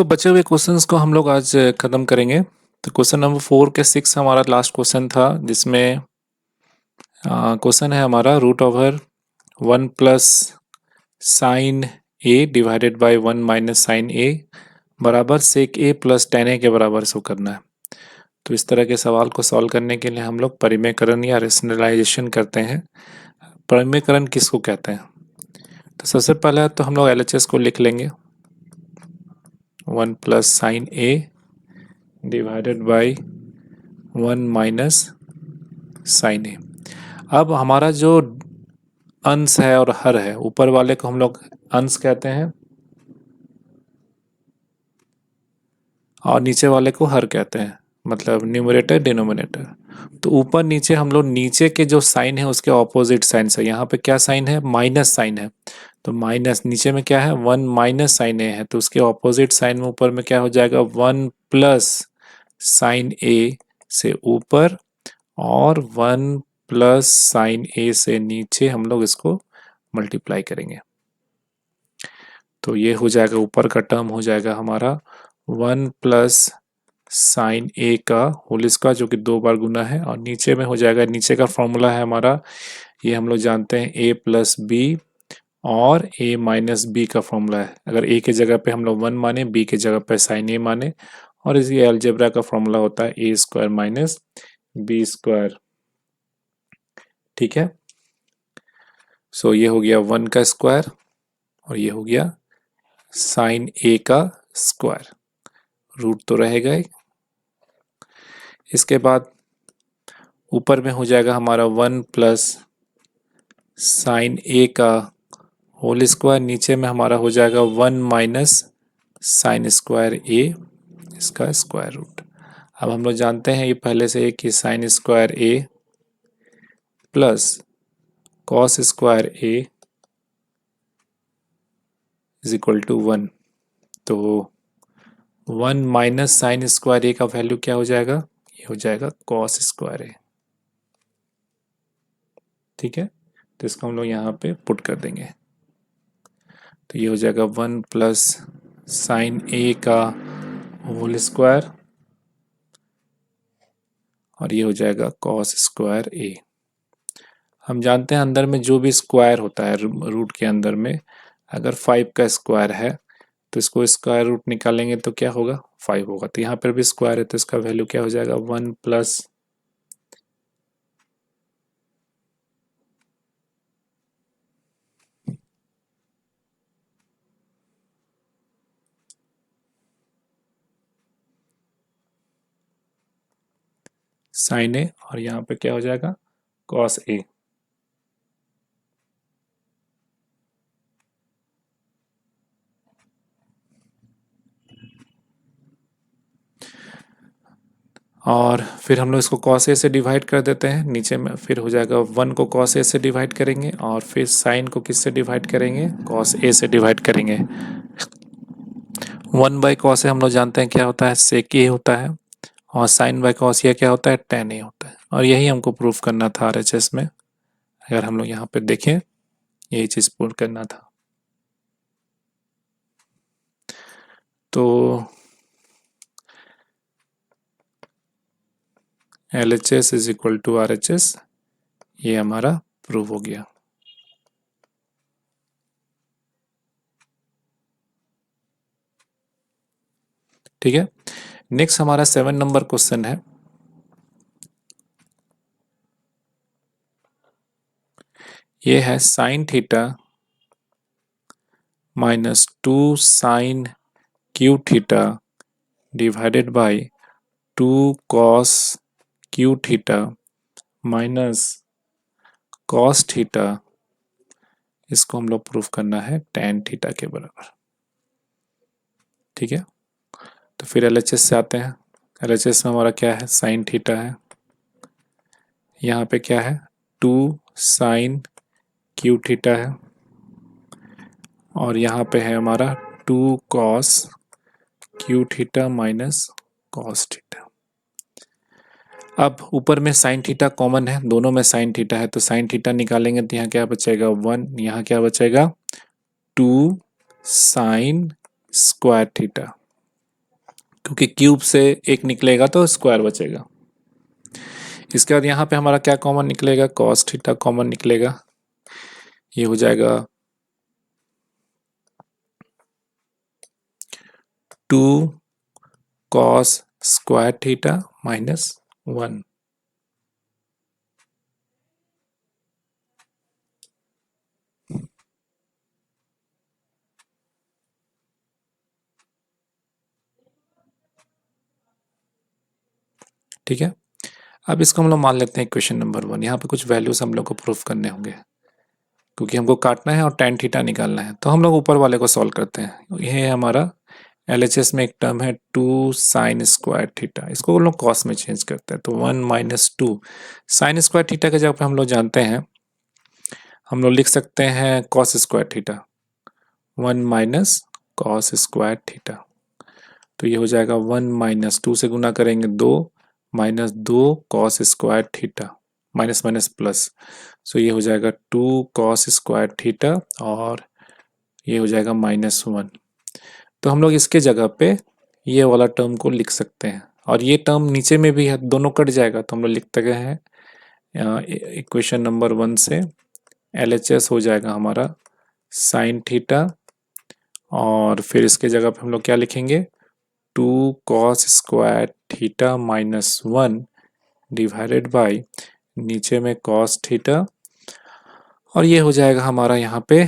बचे हुए क्वेश्चंस को हम लोग आज ख़त्म करेंगे। तो क्वेश्चन नंबर 4 के 6 हमारा लास्ट क्वेश्चन था, जिसमें क्वेश्चन है हमारा root over 1 plus sine A divided by 1 minus sine A बराबर सेक ए प्लस टेन ए के बराबर इसको करना है। तो इस तरह के सवाल को सॉल्व करने के लिए हम लोग परिमेयकरण या रेशनलाइजेशन करते हैं। परिमेयकरण किसको कहते हैं? तो सबसे पहले तो हम लोग एलएचएस को लिख लेंगे, 1 plus sine A divided by 1 minus sine A. अब हमारा जो अंश है और हर है, ऊपर वाले को हम लोग अंश कहते हैं और नीचे वाले को हर कहते हैं, मतलब न्यूमरेटर डिनोमिनेटर। तो ऊपर नीचे हम लोग नीचे के जो साइन है उसके ऑपोजिट साइन है। यहाँ पे क्या साइन है? माइनस साइन है। तो माइनस नीचे में क्या है? 1 माइनस साइन ए है, तो उसके ऑपोजिट साइन में ऊपर में क्या हो जाएगा? 1 प्लस साइन ए से ऊपर और 1 प्लस साइन ए से नीचे हम लोग इसको मल्टीप्लाई करेंगे। तो ये हो जाएगा, ऊपर का टर्म हो जाएगा हमारा 1 प्लस साइन ए का होल स्क्वायर, जो कि 2 बार गुना है, और नीचे में हो जाएगा, नीचे का फॉर्मूला है हमारा, ये हम लोग जानते हैं, ए प्लस बी और ए माइनस बी का फॉर्मूला है। अगर ए के जगह पे हम लोग 1 माने, बी के जगह पे साइन ए माने, और इसी अलजेब्रा का फॉर्मूला होता है ए स्क्वायर माइनस बी स्क्वायर। ठीक है, सो ये हो गया 1 का स्क्वायर और ये हो गया साइन ए का स्क्वायर, रूट तो रहेगा ही। इसके बाद ऊपर में हो जाएगा हमारा 1 प्लस साइन ए का होल स्क्वायर, नीचे में हमारा हो जाएगा 1 माइनस साइन स्क्वायर ए, इसका स्क्वायर रूट। अब हम लोग जानते हैं ये पहले से कि sine square A plus cos square A is equal to 1। तो 1 माइनस साइन स्क्वायर ए का वैल्यू क्या हो जाएगा? ये हो जाएगा कॉस स्क्वायर ए। ठीक है, तो इसको हम लोग यहाँ पे पुट कर देंगे। तो ये हो जाएगा 1 प्लस साइन ए का होल स्क्वायर और ये हो जाएगा कॉस स्क्वायर ए। हम जानते हैं अंदर में जो भी स्क्वायर होता है रूट के अंदर में, अगर 5 का स्क्वायर है तो इसको स्क्वायर रूट निकालेंगे तो क्या होगा? 5 होगा। तो यहाँ पर भी स्क्वायर है तो इसका वैल्यू क्या हो जाएगा? 1 प्लस साइन ए और यहाँ पे क्या हो जाएगा? Cos A. और फिर हम लोग इसको कॉस ए से डिवाइड कर देते हैं, नीचे में फिर हो जाएगा 1 को कॉस ए से डिवाइड करेंगे और फिर साइन को किससे डिवाइड करेंगे? कॉस ए से डिवाइड करेंगे। 1 बाई कॉस ए हम लोग जानते हैं क्या होता है? सेक ए होता है, और साइन बाई कॉस ए क्या होता है? टेन ए होता है। और यही हमको प्रूफ करना था आरएचएस में। अगर हम लोग यहाँ पे देखें, यही चीज़ प्रूफ करना था। तो LHS is equal to RHS, ये हमारा प्रूव हो गया। ठीक है, नेक्स्ट हमारा 7 नंबर क्वेश्चन है। ये है sine theta minus 2 sine cube theta divided by 2 cos cube theta minus cos theta, इसको हम लोग प्रूफ करना है टेन थीटा के बराबर। ठीक है, तो फिर एलएचएस से आते हैं। एलएचएस में हमारा क्या है? साइन थीटा है, यहाँ पे क्या है? 2 साइन क्यू थीटा है, और यहाँ पे है हमारा 2 cos cube theta minus cos theta. अब ऊपर में साइन थीटा कॉमन है, दोनों में साइन थीटा है, तो साइन थीटा निकालेंगे तो यहाँ क्या बचेगा? 1। यहाँ क्या बचेगा? 2 साइन स्क्वायर थीटा क्योंकि क्यूब से एक निकलेगा तो स्क्वायर बचेगा। इसके बाद यहाँ पे हमारा क्या कॉमन निकलेगा, कॉस थीटा कॉमन निकलेगा। ये हो जाएगा 2 कॉस स्क्वायर थीटा -1। ठीक है, अब इसको हम लोग मान लेते हैं क्वेश्चन नंबर 1। यहाँ पे कुछ वैल्यूज हम लोग को प्रूफ करने होंगे, क्योंकि हमको काटना है और tan थीटा निकालना है। तो हम लोग ऊपर वाले को सॉल्व करते हैं। यह है हमारा LHS में एक टर्म है 2 साइन स्क्वायर थीटा, इसको हम लोग कॉस में चेंज करते हैं। तो 1 - 2 साइन स्क्वायर थीटा के जगह पे हम लोग जानते हैं, हम लोग लिख सकते हैं cos square theta, 1 - cos square theta. तो ये हो जाएगा 1 - 2 से गुना करेंगे 2 -2 cos square theta, minus minus plus. So ये हो जाएगा 2 कॉस स्क्वायर थीटा और ये हो जाएगा -1। तो हम लोग इसके जगह पे ये वाला टर्म को लिख सकते हैं, और ये टर्म नीचे में भी है, दोनों कट जाएगा। तो हम लोग लिखते गए हैं इक्वेशन नंबर 1 से LHS हो जाएगा हमारा साइन थीटा, और फिर इसके जगह पे हम लोग क्या लिखेंगे, 2 cos square theta -1 divided by नीचे में कॉस थीटा, और ये हो जाएगा हमारा यहाँ पे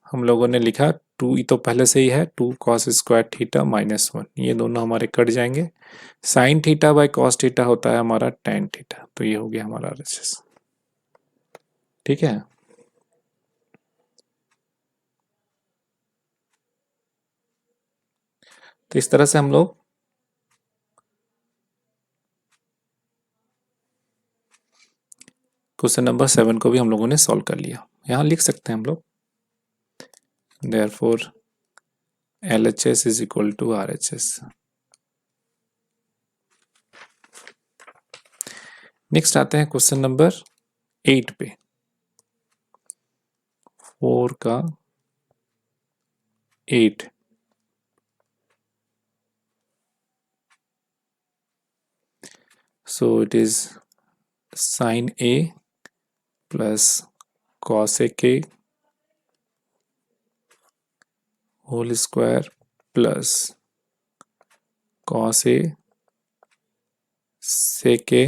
हम लोगों ने लिखा 2, तो पहले से ही है 2 कॉस स्क्वायर थीटा -1। ये दोनों हमारे कट जाएंगे। Sine theta by cos theta होता है हमारा tan थीटा। तो ये हो गया हमारा RHS। ठीक है, तो इस तरह से हम लोग क्वेश्चन नंबर 7 को भी हम लोगों ने सॉल्व कर लिया। यहाँ लिख सकते हैं हम लोग, therefore LHS is equal to RHS। Next आते हैं क्वेश्चन नंबर 8 पे, 4 का 8। So it is sin A plus cos A whole square plus cos A sec A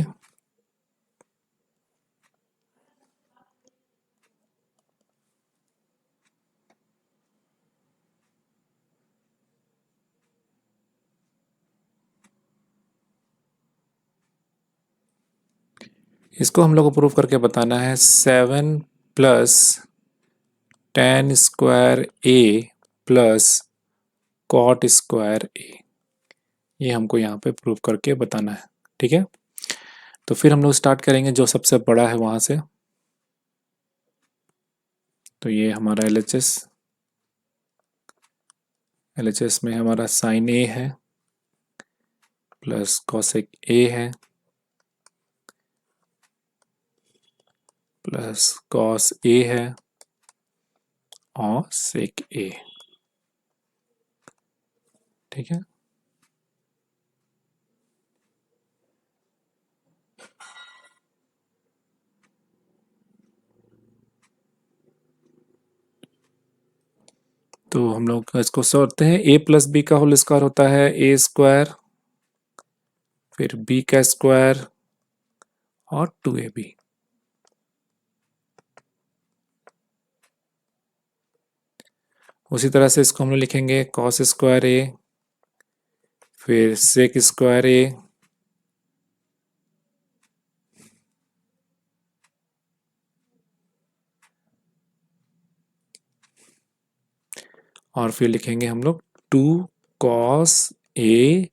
इसको हम लोग को प्रूव करके बताना है 7 plus tan square A plus cot square A। ये हमको यहाँ पे प्रूव करके बताना है। ठीक है, तो फिर हम लोग स्टार्ट करेंगे जो सबसे बड़ा है वहां से। तो ये हमारा LHS में हमारा साइन A है प्लस कॉसेक A है प्लस कॉस A है और सेक A। ठीक है, तो हम लोग इसको सोचते हैं A प्लस बी का होल स्क्वायर होता है A स्क्वायर, फिर B का स्क्वायर और 2AB। उसी तरह से इसको हम लोग लिखेंगे कॉस स्क्वायर A, फिर सेक स्क्वायर A, और फिर लिखेंगे हम लोग 2 कॉस A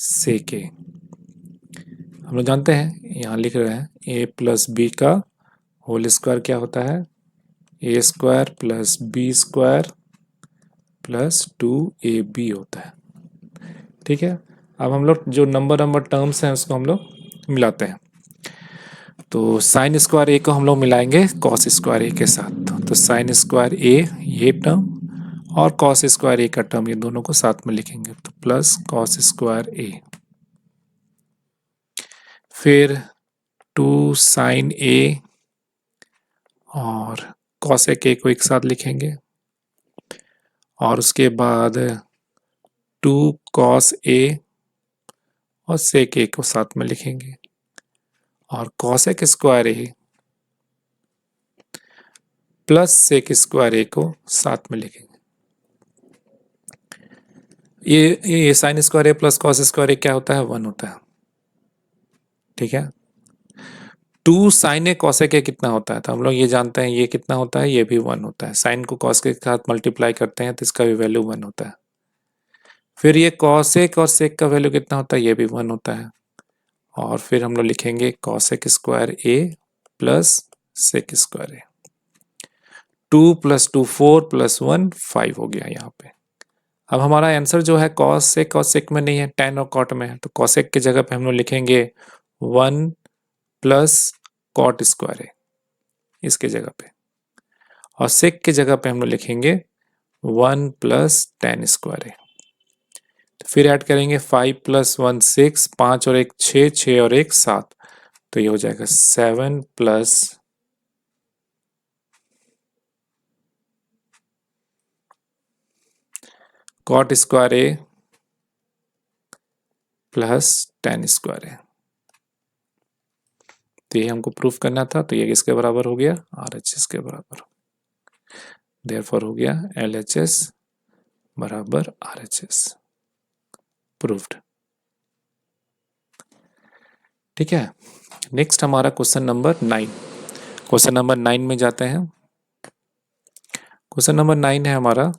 सेक A। हम लोग जानते हैं, यहाँ लिख रहे हैं A प्लस बी का होल स्क्वायर क्या होता है, A square plus B square plus 2AB होता है। ठीक है, अब हम लोग जो नंबर टर्म्स हैं उसको हम लोग मिलाते हैं। तो साइन स्क्वायर A को हम लोग मिलाएंगे कॉस स्क्वायर A के साथ। तो साइन स्क्वायर A ये टर्म और कॉस स्क्वायर ए का टर्म, ये दोनों को साथ में लिखेंगे तो प्लस कॉस स्क्वायर ए, फिर 2 साइन ए और कॉसेक ए को एक साथ लिखेंगे, और उसके बाद 2 कॉस ए और सेक ए को साथ में लिखेंगे, और cosec square A plus sec square ए को साथ में लिखेंगे। ये sign square A plus cos square ए क्या होता है? 1 होता है। ठीक है, 2 साइन ए कॉसेक ए कितना होता है? तो हम लोग ये जानते हैं, ये कितना होता है? ये भी 1 होता है। साइन को कॉस के साथ मल्टीप्लाई करते हैं तो इसका भी वैल्यू 1 होता है। फिर ये कॉसेक और सेक का वैल्यू कितना होता है? ये भी 1 होता है। और फिर हम लोग लिखेंगे cosec square A plus sec square ए। 2 + 2 4 + 1 5 हो गया यहाँ पे। अब हमारा आंसर जो है कॉसेक और सेक में नहीं है, टैन और कॉट में है, तो कॉसेक की जगह पे हम लोग लिखेंगे 1 प्लस कॉट स्क्वायर ए इसके जगह पे, और सेक की जगह पे हम लोग लिखेंगे 1 प्लस टैन स्क्वायर ए। तो फिर ऐड करेंगे 5 + 1 6, 5 और 1 6, 6 और 1 7, तो ये हो जाएगा 7 plus cot square A plus tan square ए। तो ये हमको प्रूफ करना था, तो ये किसके बराबर हो गया? RHS के बराबर। देयरफॉर हो गया LHS बराबर RHS, प्रूव्ड। ठीक है, नेक्स्ट हमारा क्वेश्चन नंबर 9। क्वेश्चन नंबर 9 में जाते हैं। क्वेश्चन नंबर 9 है हमारा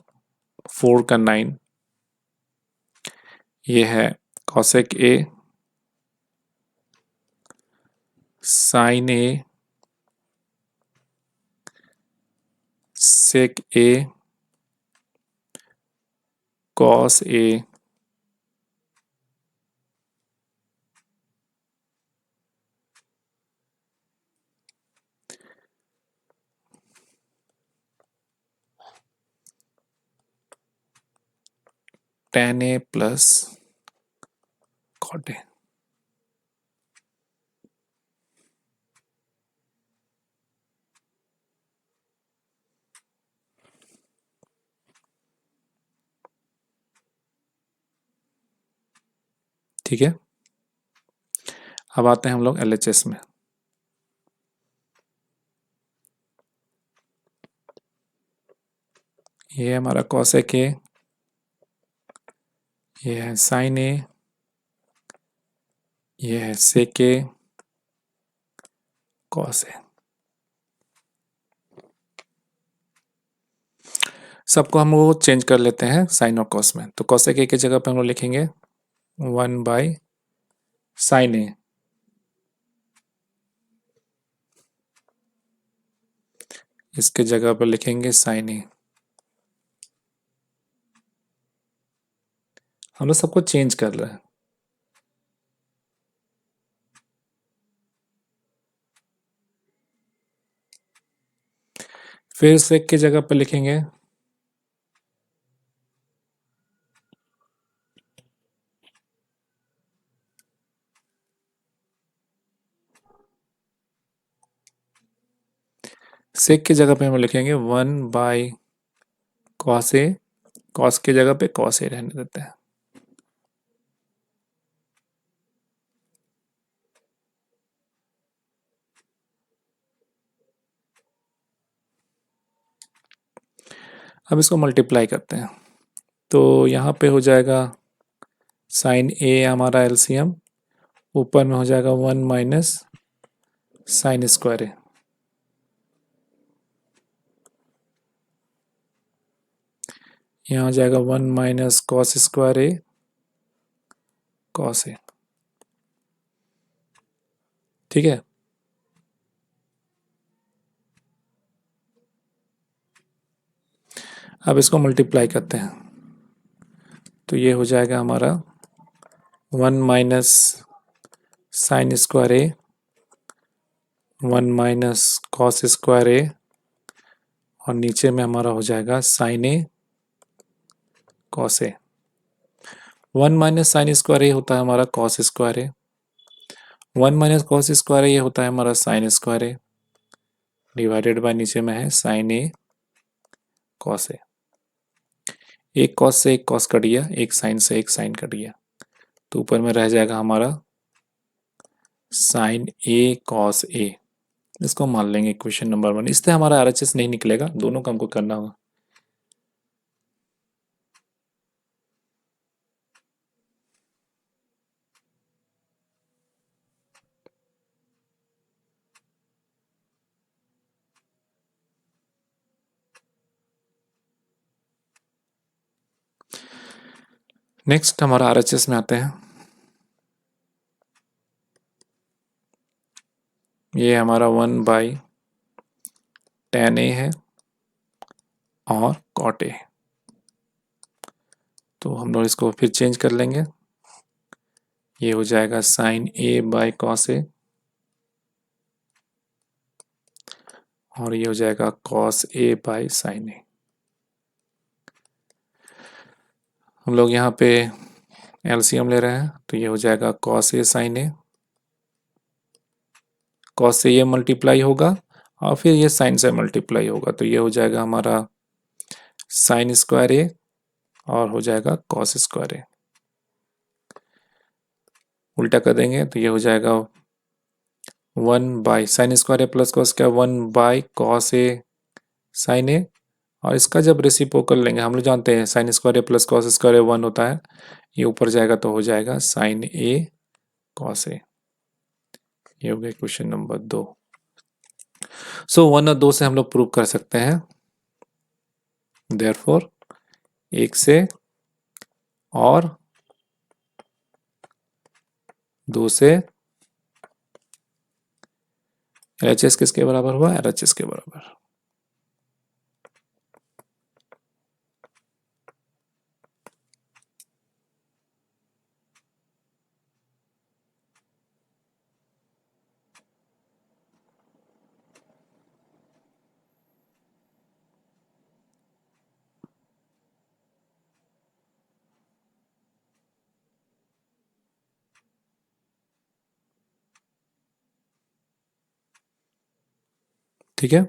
4 का 9। ये है cosec A sine A sec A cos A tan A plus cot A. ठीक है, अब आते हैं हम लोग LHS में। ये है हमारा कॉसेक ए, ये है साइन ए, ये है सेक ए कॉस ए। सबको हम वो चेंज कर लेते हैं साइन और कॉस में। तो कॉसेक ए की जगह पे हम लोग लिखेंगे 1 बाई साइन ए, इसके जगह पर लिखेंगे साइन ए। हम लोग सबको चेंज कर रहे हैं। फिर सेक की जगह पर लिखेंगे सेक की जगह पे हम लिखेंगे 1 बाई कॉस ए, कॉस की जगह पे कॉस ए रहने देते हैं। अब इसको मल्टीप्लाई करते हैं, तो यहाँ पे हो जाएगा साइन ए हमारा एलसीएम, ऊपर में हो जाएगा 1 माइनस साइन स्क्वायर ए, यहाँ हो जाएगा 1 माइनस कॉस स्क्वायर ए कॉस ए। ठीक है, अब इसको मल्टीप्लाई करते हैं, तो ये हो जाएगा हमारा 1 minus sign square A 1 minus cos square ए, और नीचे में हमारा हो जाएगा साइन ए कॉस ए। 1 - sin² होता है हमारा cos²। 1 - cos² ये होता है हमारा sin²। डिवाइडेड बाय नीचे में है sin a cos a। एक cos से एक cos कट गया, एक sin से एक sin कट गया, तो ऊपर में रह जाएगा हमारा sin a cos a। इसको मान लेंगे क्वेश्चन नंबर 1। इससे हमारा RHS नहीं निकलेगा, दोनों का हमको करना होगा। नेक्स्ट हमारा RHS में आते हैं। ये हमारा 1/tan a है और cot a। तो हम लोग इसको फिर चेंज कर लेंगे। ये हो जाएगा sin a/cos a और ये हो जाएगा cos a/sin a। हम लोग यहाँ पे LCM ले रहे हैं, तो ये हो जाएगा cos a sin a। cos से ये मल्टीप्लाई होगा और फिर ये साइन से मल्टीप्लाई होगा, तो ये हो जाएगा हमारा sin² a और हो जाएगा cos²a। उल्टा कर देंगे तो ये हो जाएगा 1/sin² प्लस cos का 1/cos a sin a। और इसका जब रेसिप्रोकल लेंगे, हम लोग जानते हैं sin² प्लस cos² 1 होता है, ये ऊपर जाएगा तो हो जाएगा sin a cos a। ये हो गया क्वेश्चन नंबर 2। सो 1 और 2 से हम लोग प्रूव कर सकते हैं, देयरफॉर 1 से और 2 से LHS किसके बराबर हुआ? RHS के बराबर। ठीक है,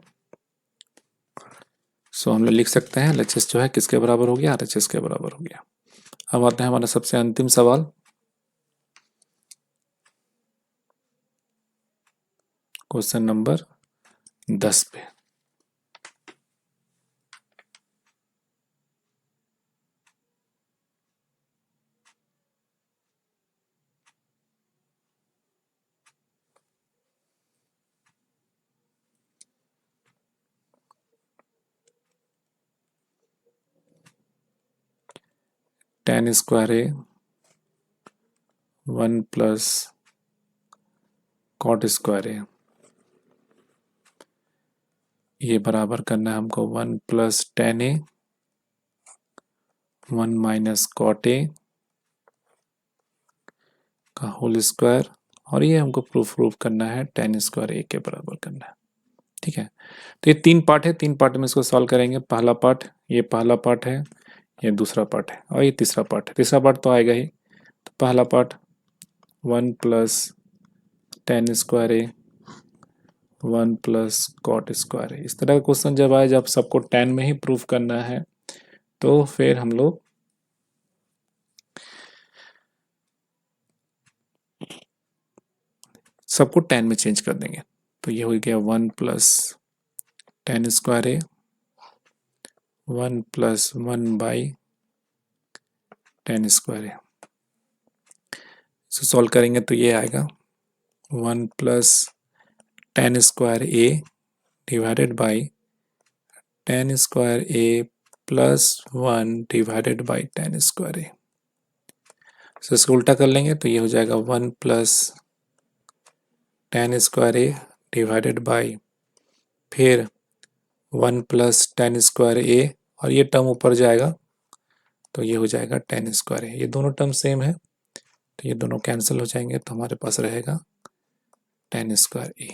सो हम लोग लिख सकते हैं LHS जो है किसके बराबर हो गया? RHS के बराबर हो गया। अब आते हैं हमारा सबसे अंतिम सवाल, क्वेश्चन नंबर 10 पे। tan² a 1 plus cot² a, ये बराबर करना है हमको 1 plus tan a 1 minus cot a का होल स्क्वायर, और ये हमको प्रूफ करना है tan² a के बराबर करना है। ठीक है, तो ये 3 पार्ट है, 3 पार्ट में इसको सॉल्व करेंगे। पहला पार्ट, ये पहला पार्ट है, ये दूसरा पार्ट है और ये तीसरा पार्ट है। तीसरा पार्ट तो आएगा ही। तो पहला part 1 plus tan² a 1 plus cot² a। इस तरह का क्वेश्चन जब आए, जब सबको tan में ही प्रूफ करना है, तो फिर हम लोग सबको tan में चेंज कर देंगे। तो ये हो गया 1 plus tan² a 1 plus 1/tan²। इसको सॉल्व करेंगे तो ये आएगा 1 plus tan² a divided by tan² a plus 1 divided by tan²a। तो इसको उल्टा कर लेंगे तो ये हो जाएगा 1 plus tan² a divided by फिर 1 प्लस tan² a, और ये टर्म ऊपर जाएगा तो ये हो जाएगा tan²a। ये दोनों टर्म सेम है, तो ये दोनों कैंसिल हो जाएंगे, तो हमारे पास रहेगा tan²a।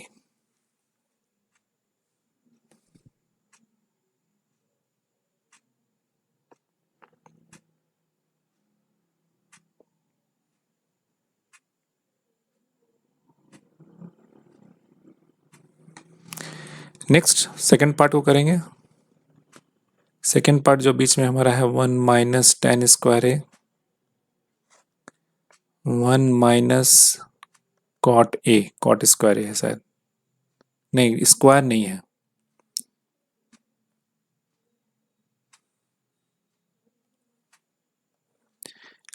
नेक्स्ट सेकंड पार्ट को करेंगे। सेकंड पार्ट जो बीच में हमारा है 1 minus tan square A, 1 minus cot A, cot square A है शायद, नहीं स्क्वायर नहीं है,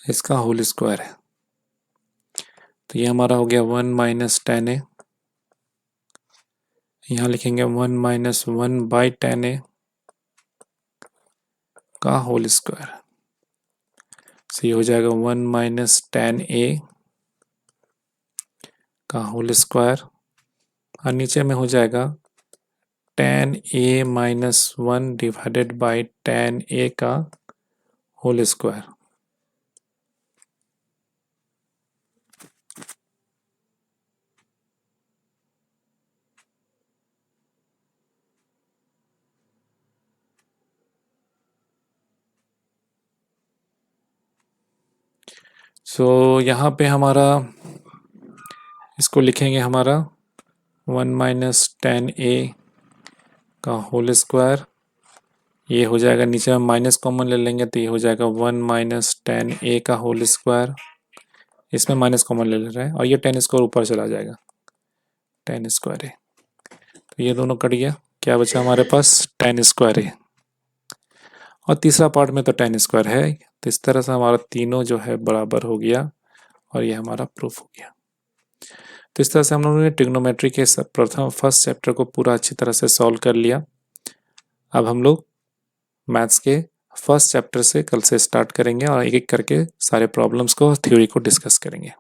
इसका होल स्क्वायर है। तो ये हमारा हो गया 1 माइनस टेन ए, यहाँ लिखेंगे 1 माइनस 1 बाई टेन ए का होल स्क्वायर। तो ये हो जाएगा 1 माइनस टेन ए का होल स्क्वायर, और नीचे में हो जाएगा tan A minus 1 divided by tan A का होल स्क्वायर। सो यहाँ पे हमारा इसको लिखेंगे हमारा 1 माइनस टेन ए का होल स्क्वायर, ये हो जाएगा, नीचे में माइनस कॉमन ले लेंगे तो ये हो जाएगा 1 माइनस टेन ए का होल स्क्वायर, इसमें माइनस कॉमन ले ले रहे हैं और ये टेन स्क्वायर ऊपर चला जाएगा, टेन स्क्वायर ए, तो ये दोनों कट गया, क्या बचा हमारे पास टेन स्क्वायर ए, और तीसरा पार्ट में तो टेन स्क्वायर है। तो इस तरह से हमारा तीनों जो है बराबर हो गया और ये हमारा प्रूफ हो गया। तो इस तरह से हम लोगों ने ट्रिग्नोमेट्री के प्रथम फर्स्ट चैप्टर को पूरा अच्छी तरह से सॉल्व कर लिया। अब हम लोग मैथ्स के फर्स्ट चैप्टर से कल से स्टार्ट करेंगे और एक एक करके सारे प्रॉब्लम्स को, थ्योरी को डिस्कस करेंगे।